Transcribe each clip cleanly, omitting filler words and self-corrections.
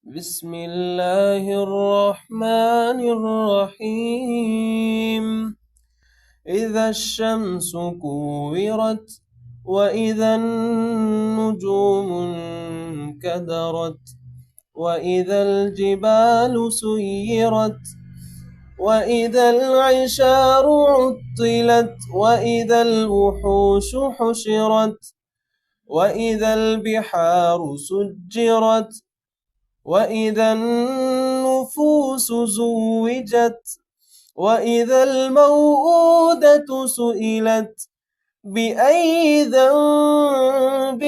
بسم الله الرحمن الرحيم. إذا الشمس كورت وإذا النجوم انكدرت وإذا الجبال سيرت وإذا العشار عطلت وإذا الوحوش حشرت وإذا البحار سجرت وإذا النفوس زوجت وإذا الموءودة سئلت بأي ذنب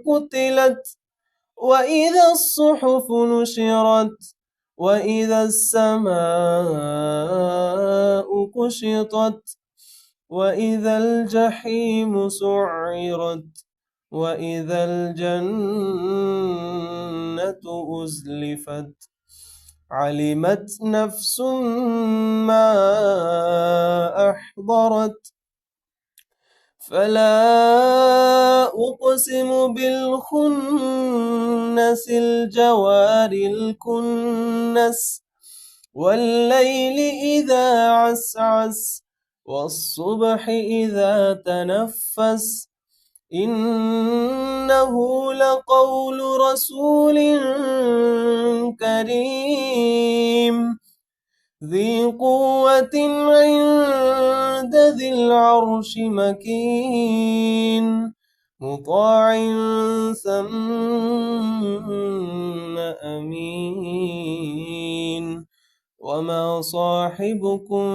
قتلت وإذا الصحف نشرت وإذا السماء كشطت وإذا الجحيم سعرت وإذا الجنة أزلفت علمت نفس ما أحضرت فلا أقسم بالخنس الجوار الكنس والليل إذا عسعس والصبح إذا تنفس إنه لقول رسول كريم ذي قوة عند ذي العرش مكين مطاع ثم أمين وما صاحبكم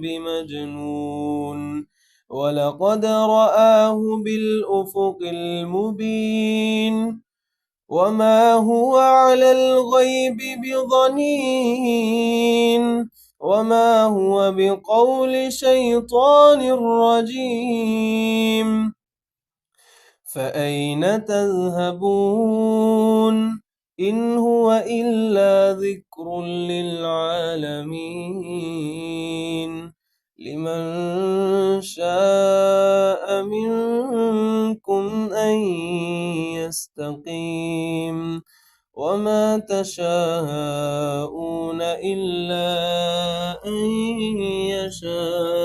بمجنون ولقد رآه بالأفق المبين وما هو على الغيب بضنين وما هو بقول شيطان رجيم فأين تذهبون إن هو إلا ذكر للعالمين لمن شاء منكم أن يستقيم وما تشاءون إلا أن يشاء